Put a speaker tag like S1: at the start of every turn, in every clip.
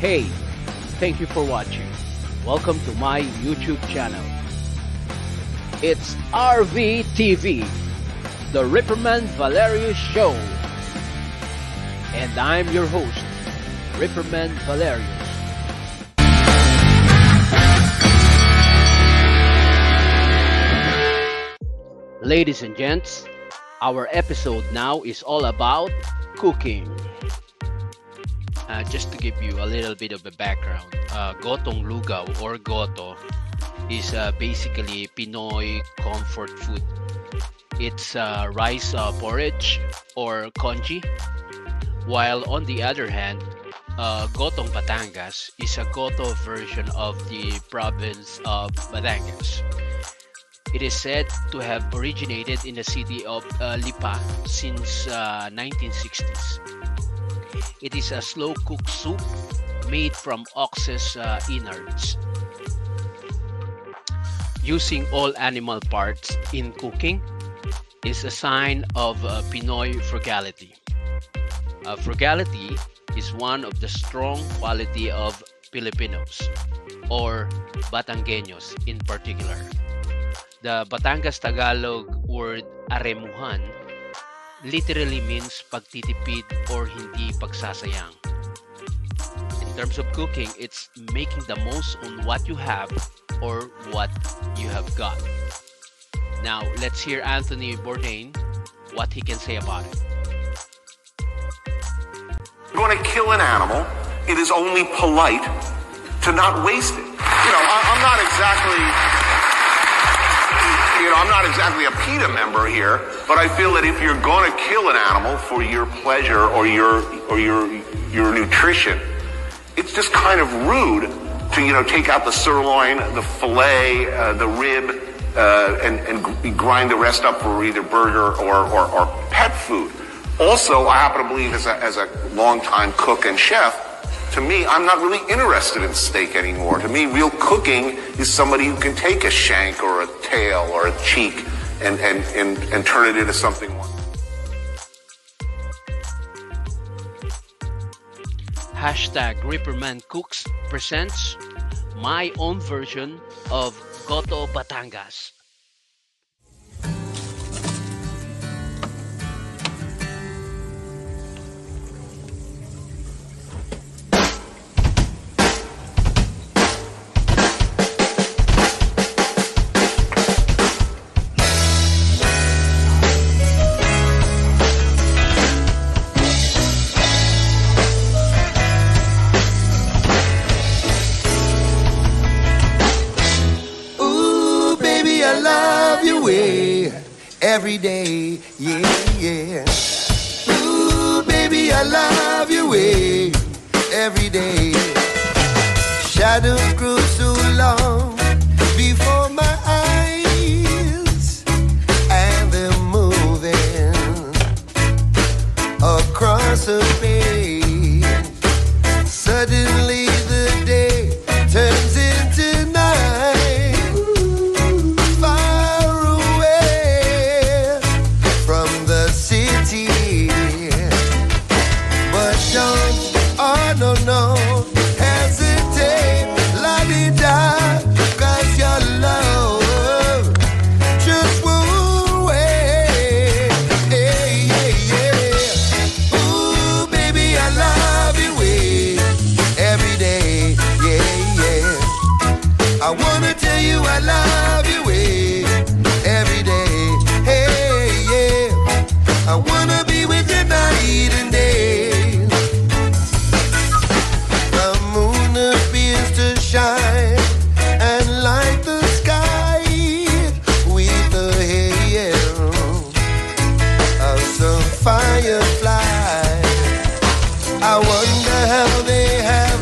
S1: Hey, thank you for watching. Welcome to my YouTube channel. It's RVTV, the Ripperman Valerius Show. And I'm your host, Ripperman Valerius. Ladies and gents, our episode now is all about cooking. Just to give you a little bit of a background, Gotong Lugaw or Goto is basically Pinoy comfort food. It's rice porridge or congee, while on the other hand, Gotong Batangas is a Goto version of the province of Batangas. It is said to have originated in the city of Lipa since 1960s. It is a slow-cooked soup made from ox's innards. Using all animal parts in cooking is a sign of Pinoy frugality. Frugality is one of the strong quality of Filipinos, or Batangueños in particular. The Batangas Tagalog word aremuhan literally means pagtitipid or hindi pagsasayang. In terms of cooking, it's making the most on what you have or what you have got. Now, let's hear Anthony Bourdain, what he can say about it.
S2: If you want to kill an animal, it is only polite to not waste it. I'm not exactly a PETA member here, but I feel that if you're going to kill an animal for your pleasure or your nutrition, it's just kind of rude to take out the sirloin, the fillet, the rib, and grind the rest up for either burger or pet food. Also, I happen to believe as a longtime cook and chef, to me, I'm not really interested in steak anymore. To me, real cooking is somebody who can take a shank or a tail or a cheek and turn it into something wonderful.
S1: Hashtag Ripperman Cooks presents my own version of Goto Batangas.
S3: Every day, yeah. Ooh, baby, I love your way. Every day. Shadows grow so long before my eyes, and they're moving across the page. Suddenly the day turns into night. No, hesitate, la-di-da, 'cause your love just won't wait. Hey, yeah. Ooh, baby, I love you way every day, yeah. I wanna tell you I love you way every day, hey, yeah. I wanna be with you night and day. Shine and light the sky with the hail of some fireflies. I wonder how they have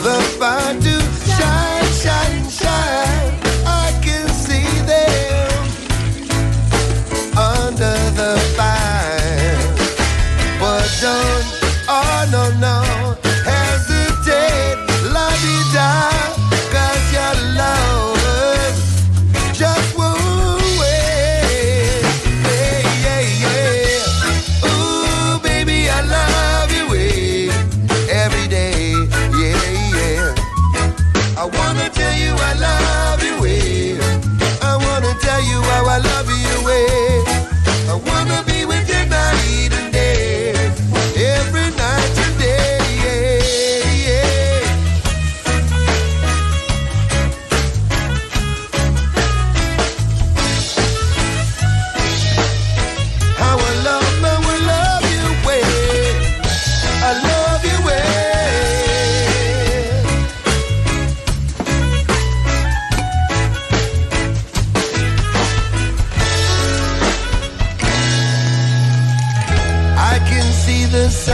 S3: the fire to shine, shine, shine. I can see them under the fire, but don't, oh no, hesitate, la-di-da. Love just won't wait. Yeah. Ooh, baby, I love you way every day. Yeah.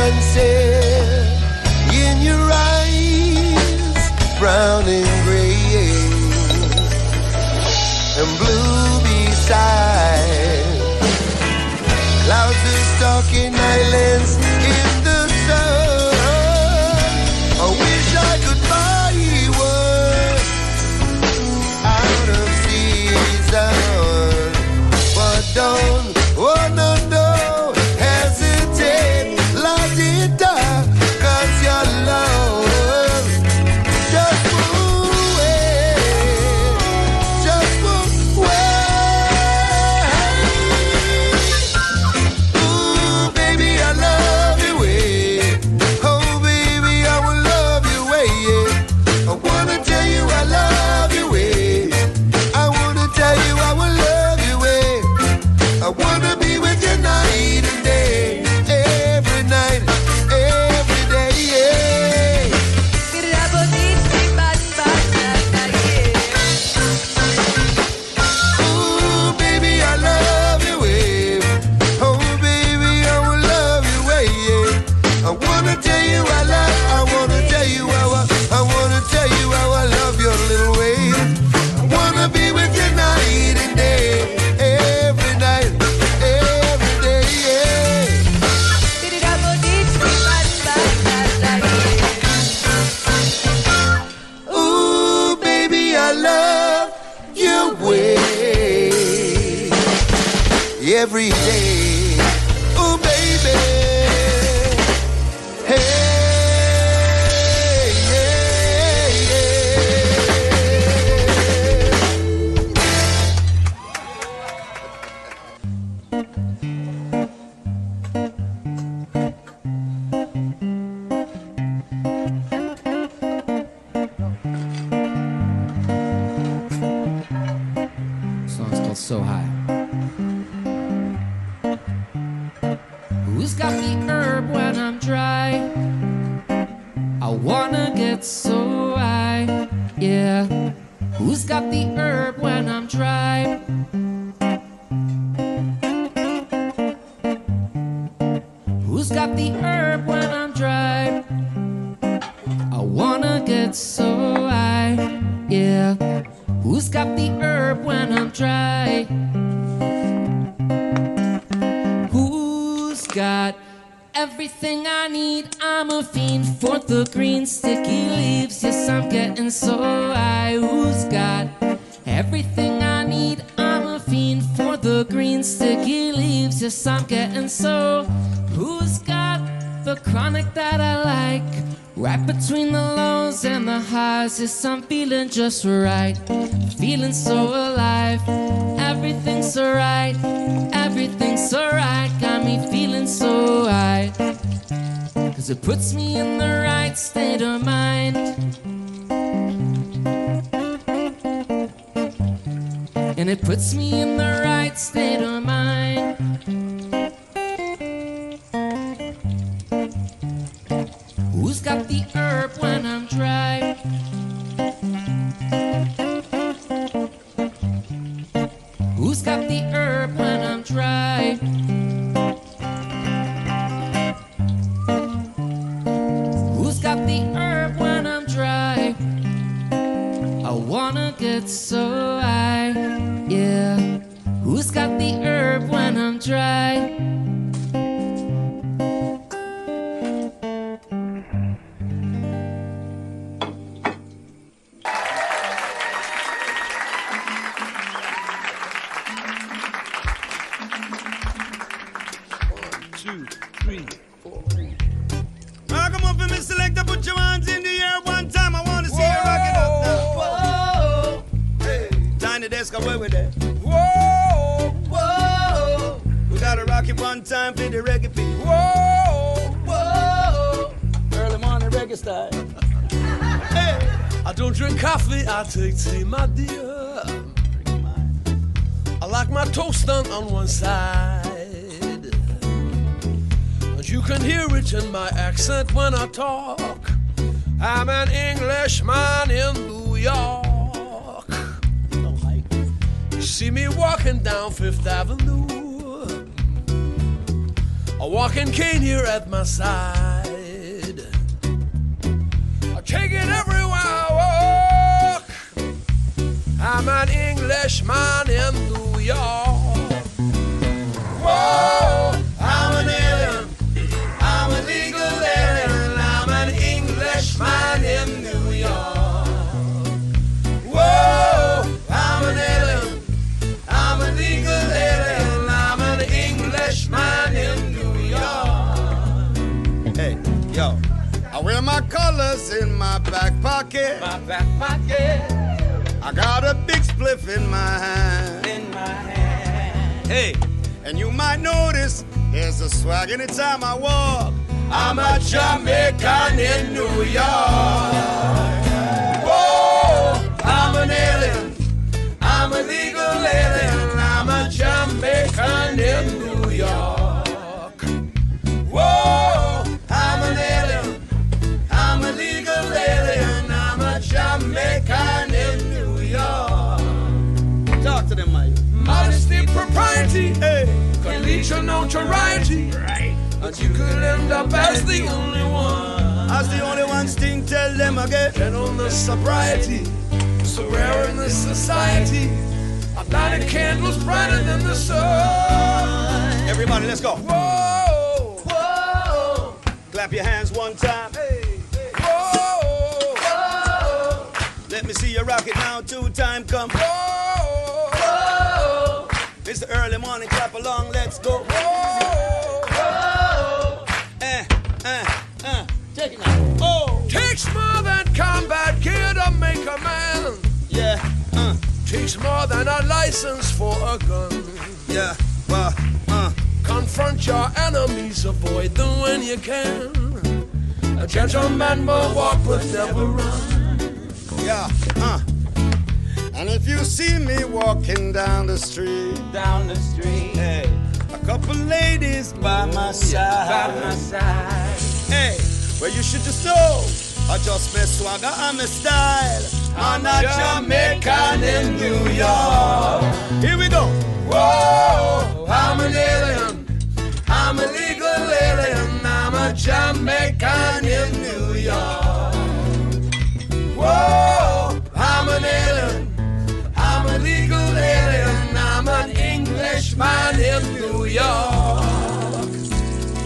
S3: sunset in your eyes, brown and gray and blue beside. Clouds are stalking islands in the sun. I wish I could buy one out of season, but don't, oh no, no, hesitate, light it up, 'cause your love just move away, just move away. Ooh, baby, I love you way. Oh, baby, I will love you way, yeah. I wanna tell you I love you way. I wanna tell you I will love you way. I wanna be with you night and day, every night, every day, yeah. Ooh, baby, I love you way. Oh, baby, I will love you way, yeah. I wanna tell you I love, I wanna tell you how I wanna tell you how I love your little way. I wanna be with you night and day, every night, every day, yeah. Ooh, baby, I love your way every day. Ooh, baby. Hey, yeah,
S4: Song's called So High. Who's got the herb when I'm dry? I wanna get so high, yeah. Who's got the herb when I'm dry? Who's got the herb when I'm dry? I wanna get so high, yeah. Who's got the herb when I'm dry? Who's got everything I need? I'm a fiend for the green sticky leaves. Yes, I'm getting so high. Who's got everything I need? I'm a fiend for the green sticky leaves. Yes, I'm getting so. Who's got the chronic that I like? Right between the lows and the highs. Yes, I'm feeling just right. Feeling so alive. Everything's alright. Everything's alright. Got me feeling so high. 'Cause it puts me in the right state of mind. And it puts me in the right state of mind. Who's got the herb when I'm dry? Who's got the herb when I'm dry? Who's got the herb when I'm dry? I wanna get so high, yeah. Who's got the herb when I'm dry?
S5: Selector, put your hands in the air one time. I wanna see you rock it up now. Whoa, hey, Tiny Desk, away with that. Whoa, whoa, we gotta rock it one time for the reggae beat. Whoa, whoa, early morning reggae style. Hey,
S6: I don't drink coffee, I take tea, my dear. I like my toast done on one side. You can hear it in my accent when I talk. I'm an Englishman in New York. You see me walking down Fifth Avenue. a walking cane here at my side. I take it everywhere I walk. I'm an Englishman in New York. Whoa, I'm an alien. I'm a legal alien. I'm an Englishman in New York. Whoa, I'm an alien. I'm a legal alien. I'm an Englishman in New York.
S5: Hey, yo, I wear my colors in my back pocket.
S6: My back pocket.
S5: I got a big spliff in my hand.
S6: In my hand.
S5: Hey, and you might notice there's a swag anytime I walk.
S6: I'm a Jamaican in New York. Whoa, I'm an alien. I'm a legal alien. I'm a Jamaican in New York. Whoa, I'm an alien. I'm a legal alien. I'm a Jamaican in New York.
S5: Talk to them, Mike.
S6: Modesty, propriety,
S5: Hey,
S6: can lead to notoriety. Right. But you could end up as the only one.
S5: as the only one sting, tell them again.
S6: Gentleness, sobriety, so rare in this society. A lighted candle's brighter than the sun.
S5: Everybody, let's go.
S6: Whoa, whoa,
S5: Clap your hands one time.
S6: hey, hey. Whoa, whoa,
S5: Let me see you rock it now. 2-time come.
S6: whoa, whoa,
S5: It's the early morning. Clap along. Let's go.
S6: whoa, whoa.
S5: Take it now. Oh,
S6: Takes more than combat gear to make a man.
S5: yeah.
S6: Takes more than a license for a gun.
S5: Yeah.
S6: Confront your enemies, avoid them when you can. A gentleman will walk but never run.
S5: Yeah. And if you see me walking down the street, hey, a couple ladies by my side. Hey, well, you should just know I just my swagger and my style. I'm a Jamaican in New York. Here we go.
S6: Whoa, I'm an alien. I'm a legal alien. I'm a Jamaican in New York. Whoa, I'm an alien. I'm a legal alien. I'm an Englishman in New York.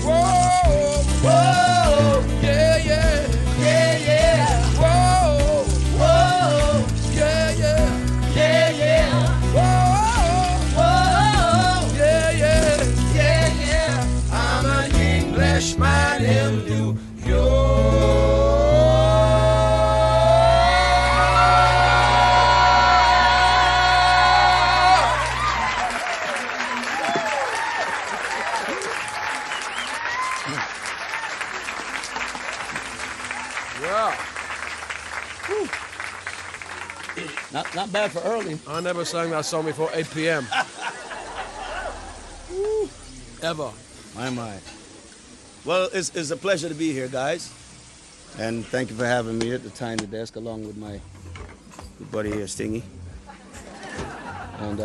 S6: Whoa, whoa, yeah, yeah, yeah, yeah. Whoa, whoa, yeah, yeah, yeah, yeah. Whoa, whoa, yeah, yeah, yeah, yeah. I'm an Englishman in New York.
S5: Not bad for early.
S6: I never sang that song before 8 p.m. Ever.
S5: My. Well, it's a pleasure to be here, guys. And thank you for having me at the Tiny Desk along with my good buddy here, Stingy. And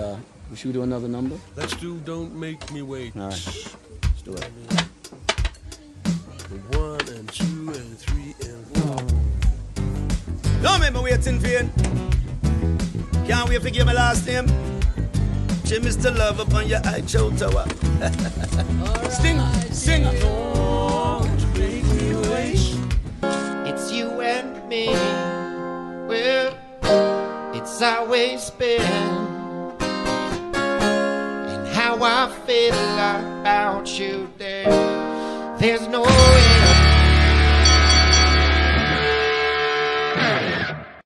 S5: we should do another number?
S6: Let's do Don't Make Me Wait.
S5: All right. Let's do it.
S6: 1 and 2 and 3 and 4.
S5: Don't make me waiting for you. Can't wait to give my last name. Jim is the love upon your eye chow tower. Sing.
S6: Don't make me wait.
S4: It's you and me. Well, it's always been. And how I feel about you there. There's no way.